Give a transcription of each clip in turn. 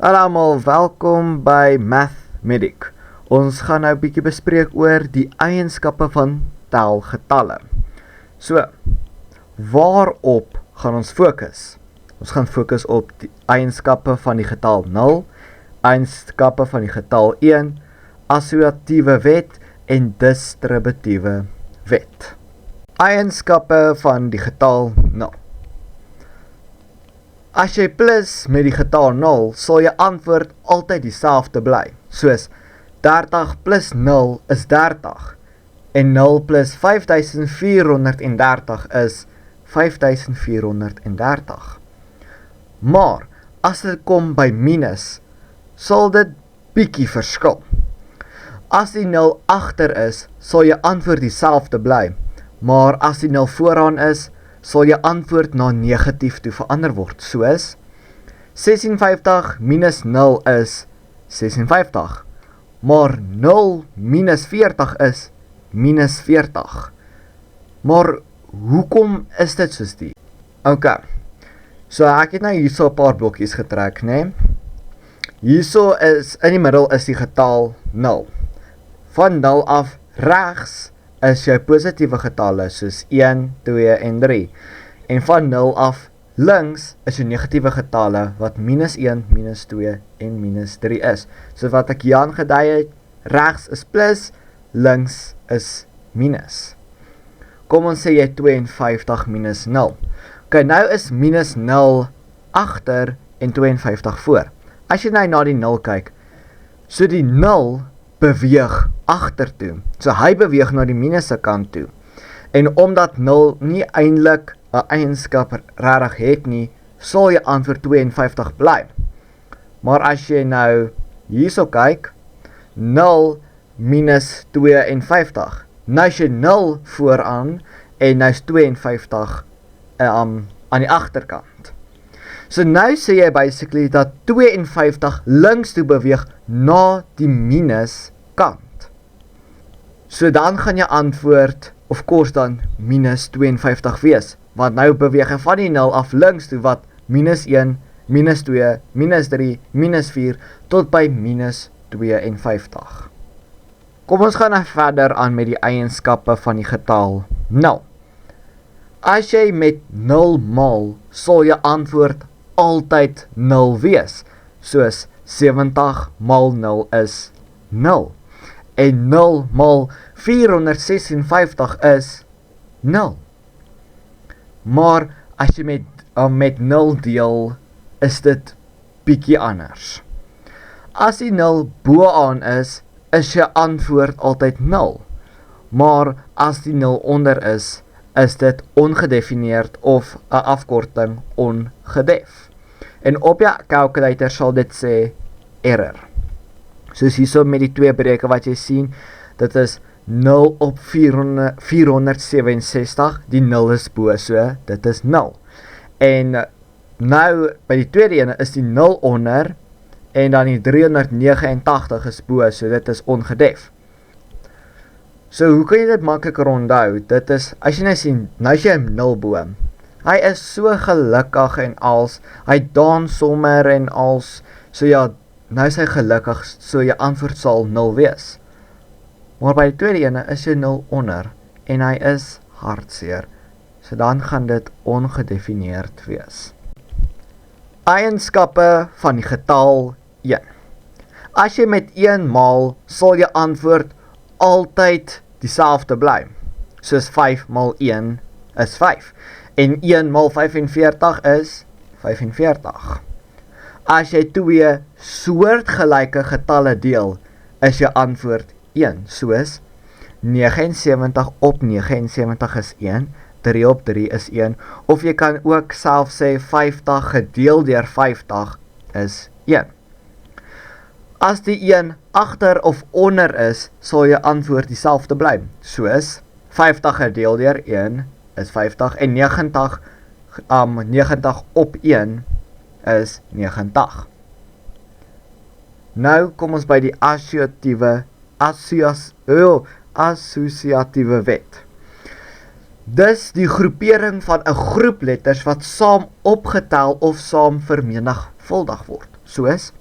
Hallo almal, welkom by Mathmedic. Ons gaan nou 'n bietjie bespreek oor die eienskappe van telgetalle. So, waarop gaan ons fokus? Ons gaan fokus op die eienskappe van die getal 0, eienskappe van die getal 1, assosiatiewe wet en distributiewe wet. Eienskappe van die getal 0. As jy plus met die getal 0, sal jou antwoord altyd dieselfde bly, soos 30 plus 0 is 30, en 0 plus 5430 is 5430. Maar, as dit kom by minus, sal dit bietjie verskil. As die 0 agter is, sal jou antwoord dieselfde bly, maar as die 0 vooraan is, sal jou antwoord na negatief toe verander word, soos 56 minus 0 is 56, maar 0 minus 40 is minus 40. Maar hoekom is dit soos die? Ok, so ek het nou hierso 'n paar blokkies getrek, né? Hierso is, in die middel is die getal 0. Van 0 af regs is jou positiewe getalle soos 1, 2 en 3. En van 0 af links is jou negatiewe getalle wat minus 1, minus 2 en minus 3 is. So wat ek hier aangedui het, regs is plus, links is minus. Kom ons sê jy 52 minus 0. Ok, nou is minus 0 agter en 52 voor. As jy nou na die 0 kyk, so die 0 beweeg agtertoe. So hy beweeg na die minus se kant toe. En omdat 0 nie eintlik 'n eienskap regtig het nie, sal jy antwoord 52 bly. Maar as jy nou hierso kyk, 0 minus 52. Nou is jy 0 vooraan en nou is 52 aan die agterkant. So nou sê jy basically dat 52 links toe beweeg na die minus kant. So dan gaan jy antwoord, of course dan, minus 52 wees. Want nou beweeg jy van die 0 af links toe wat minus 1, minus 2, minus 3, minus 4, tot by minus 52. Kom ons gaan nou verder aan met die eienskappe van die getal 0. As jy met 0 maal, sal jou antwoord altyd 0 wees, soos 70 maal 0 is 0, en 0 maal 456 is 0. Maar as jy met 0 deel, is dit bietjie anders. As die 0 boaan is jou antwoord altyd 0, maar as die 0 onder is dit ongedefinieerd of 'n afkorting ongedef. En op jou calculator sal dit sê error. Soos hierso met die twee breuke wat jy sien, dit is 0 op 467, die 0 is bo, so dit is 0. En nou by die tweede ene is die 0 onder en dan die 389 is bo, so dit is ongedef. So hoe kan jy dit makliker onthou? Dit is, as jy nou sien, nou is jy 0 bo. Hy is so gelukkig en als, hy dans sommer en als, so ja, nou is hy gelukkig, so jou antwoord sal 0 wees. Maar by die tweede ene is jy 0 onder, en hy is hartseer, so dan gaan dit ongedefinieerd wees. Eienskappe van die getal 1. As jy met 1 maal, sal jou antwoord altyd dieselfde bly, soos 5 maal 1 is 5, en 1 maal 45 is 45. As jy 2 soortgelyke getalle deel, is jou antwoord 1, soos 79 op 79 is 1, 3 op 3 is 1, of jy kan ook self sê 50 gedeel deur 50 is 1. As die 1 agter of onder is, sal jou antwoord dieselfde bly, soos 50 gedeel deur 1 is 50, en 90 op 1 is 90. Nou kom ons by die assosiatiewe wet. Dis die groepering van 'n groep letters wat saam opgetel of saam vermenigvuldig word, soos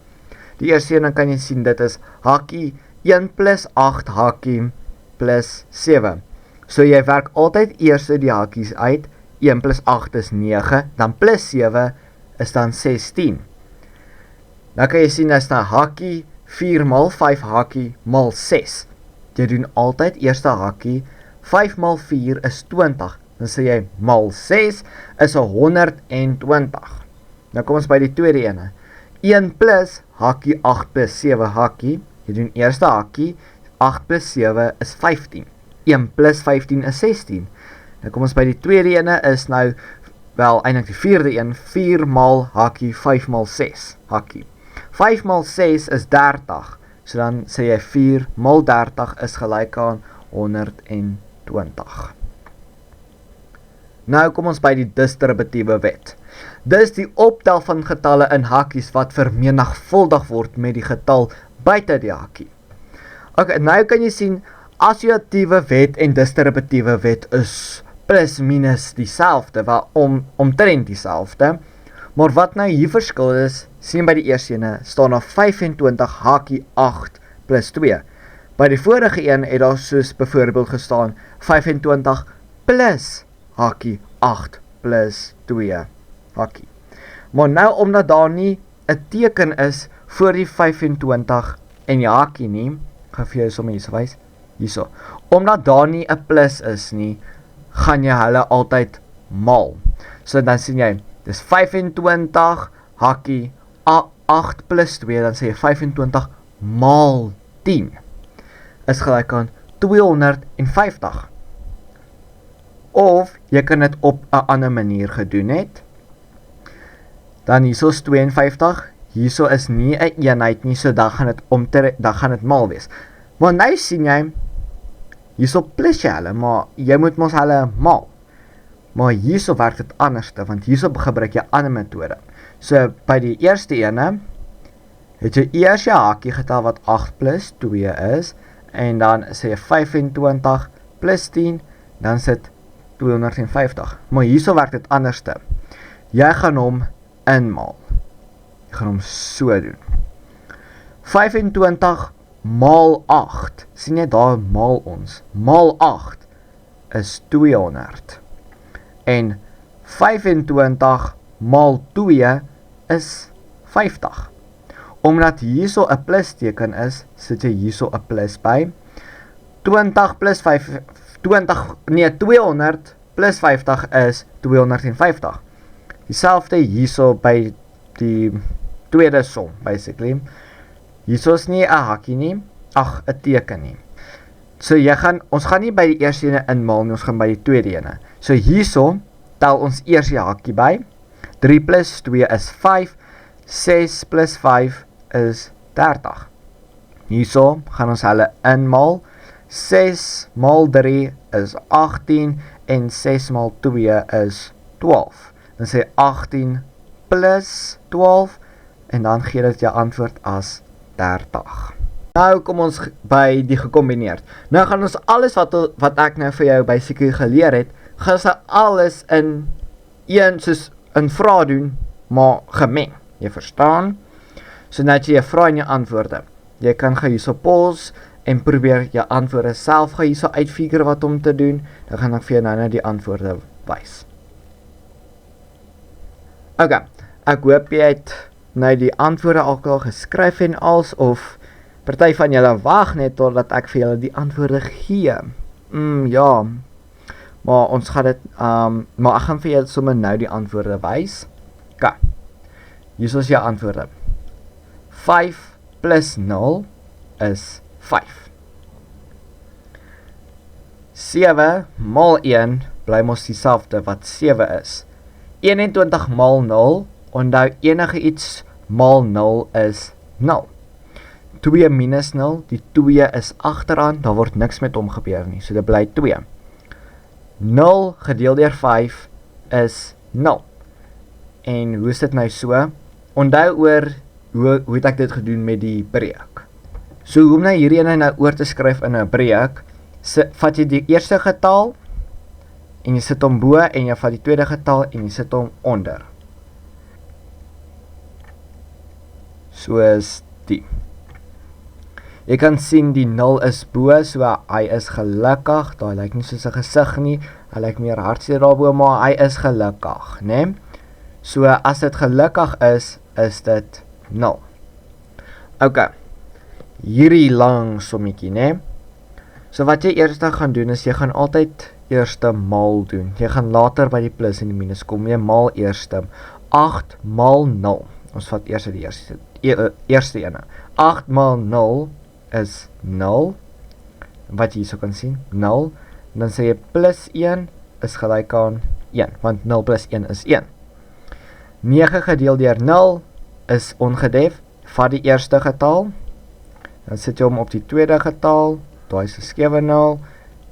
Die eerste een dan kan jy sien, dit is hakkie 1 plus 8 hakkie plus 7. So jy werk altyd eers die hakkies uit, 1 plus 8 is 9, dan plus 7 is dan 16. Dan kan jy sien, as dan hakkie 4 mal 5 hakkie mal 6. Jy doen altyd eerste hakkie, 5 mal 4 is 20, dan sê jy mal 6 is 120. Nou kom ons by die tweede ene. 1 plus hakkie 8 plus 7 hakkie, jy doen eerste hakkie, 8 plus 7 is 15. 1 plus 15 is 16. Nou kom ons by die tweede ene, is nou, wel eintlik die vierde een, 4 mal hakkie, 5 mal 6 hakkie. 5 mal 6 is 30, so dan sê jy 4 mal 30 is gelyk aan 120. Nou kom ons by die distributiewe wet. Dis die optel van getalle in hakkies wat vermenigvuldig word met die getal buite die hakkie. Ok, nou kan jy sien, assosiatiewe wet en distributiewe wet is plus minus dieselfde, omtrent dieselfde. Maar wat nou hier verskil is, sien by die eerste ene, staan daar 25 hakkie 8 plus 2. By die vorige een het daar soos byvoorbeeld gestaan 25 plus hakkie 8 plus 2 hakkie. Maar nou omdat daar nie 'n teken is voor die 25 en die hakkie nie, gaan vir jou sommer hierso wys, hierso. Omdat daar nie 'n plus is nie, gaan jy hulle altyd maal. So dan sien jy, dis 25 hakkie 8 plus 2, dan sê jy 25 maal 10 is gelyk aan 250. Of jy kan dit op 'n ander manier gedoen het. Dan hierso is 52, hierso is nie 'n eenheid nie, so dan gaan dit maal wees. Maar nou sien jy, hierso plus jy hulle, maar jy moet mos hulle maal. Maar hierso werk dit anderste, want hierso gebruik jy 'n ander metode. So by die eerste ene, het jy eers jou hakkie getal wat 8 plus 2 is, en dan sê jy 25 plus 10, dan sit 250. Maar hierso werk dit anderste. Jy gaan hom inmaal. Jy gaan hom so doen. 25 maal 8, sien jy daar maal ons, maal 8 is 200. En 25 maal 2 is 50. Omdat hierso 'n plus teken is, sit jy hierso 'n plus by. 200 plus 50 is 250. Dieselfde hierso by die tweede som, basically. Hierso is nie 'n hakkie nie, 'n teken nie. So ons gaan nie by die eerste ene inmaal nie, ons gaan by die tweede ene. So hierso tel ons eers die hakkie by. 3 plus 2 is 5, 6 plus 5 is 30. Hierso gaan ons hulle inmaal. 6 maal 3 is 18 en 6 maal 2 is 12. Dan sê 18 plus 12 en dan gee dit jou antwoord as 30. Nou kom ons by die gekombineerd. Nou gaan ons alles wat ek nou vir jou basically geleer het, gaan ons alles in een soos 'n vraag doen, maar gemeng. Jy verstaan? So nou jy 'n vraag en jou antwoorde. Jy kan gaan hierso pause en probeer jou antwoorde self gaan hierso uitfigure wat om te doen. Dan gaan ek vir jou nou die antwoorde wys. Ok, ek hoop jy het nou die antwoorde al geskryf en als, of party van julle wag net totdat ek vir julle die antwoorde gee. Ja, maar ons gaan dit, maar ek gaan vir julle sommer nou die antwoorde wys. Ok, hier is jou antwoorde. 5 plus 0 is 5. 7 maal 1 bly mos dieselfde wat 7 is. 21 maal 0, onthou enige iets maal 0 is 0. 2 minus 0, die 2 is agteraan, daar word niks met hom gebeur nie, so dit bly 2. 0 gedeel deur 5 is 0. En hoe is dit nou so? Onthou oor hoe het ek dit gedoen met die breek. So hoe om nou hierdie ene nou oor te skryf in 'n breek, vat jy die eerste getal en jy sit hom bo en jy vat die tweede getal en jy sit hom onder. Soos die. Jy kan sien die 0 is bo, so hy is gelukkig, daar lyk nie soos 'n gesig nie, hy lyk meer hartseer daarbo, maar hy is gelukkig, né? So as dit gelukkig is dit 0. OK, hierdie lang sommetjie, né? So wat jy eers gaan doen is, jy gaan altyd eerste maal doen. Jy gaan later by die plus en die minus kom, jy maal eerste. 8 maal 0, ons vat eers die eerste ene. 8 maal 0 is 0, wat jy so kan sien, 0, en dan sê jy plus 1 is gelyk aan 1, want 0 plus 1 is 1. 9 gedeel deur 0 is ongedef, vat die eerste getal, dan sit jy hom op die tweede getal, daar is 'n skewe 0,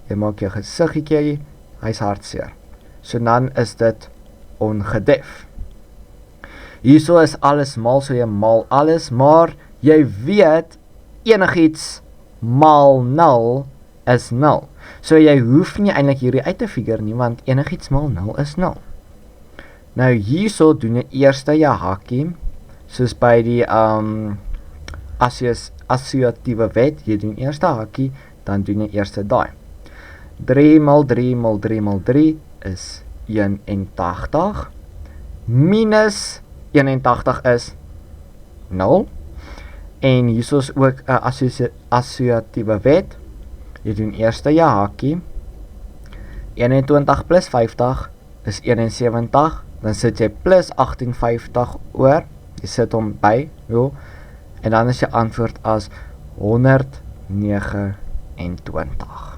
jy maak jou gesiggetjie, hy is hartseer. So dan is dit ongedef. Hierso is alles maal, so jy maal alles, maar jy weet, enigiets maal 0 is 0. So jy hoef nie eintlik hierdie uit te figure nie, want enigiets maal 0 is 0. Nou hierso doen jy eers jou hakkie, soos by die assosiatiewe wet, jy doen eers hakkie, dan doen jy eers daai. 3 mal 3 mal 3 mal 3 is 81, minus 81 is 0, en hierso is ook 'n assosiatiewe wet, jy doen eers jou hakkie, 21 plus 50 is 71, dan sit jy plus 58 oor, jy sit hom by, en dan is jou antwoord as 129.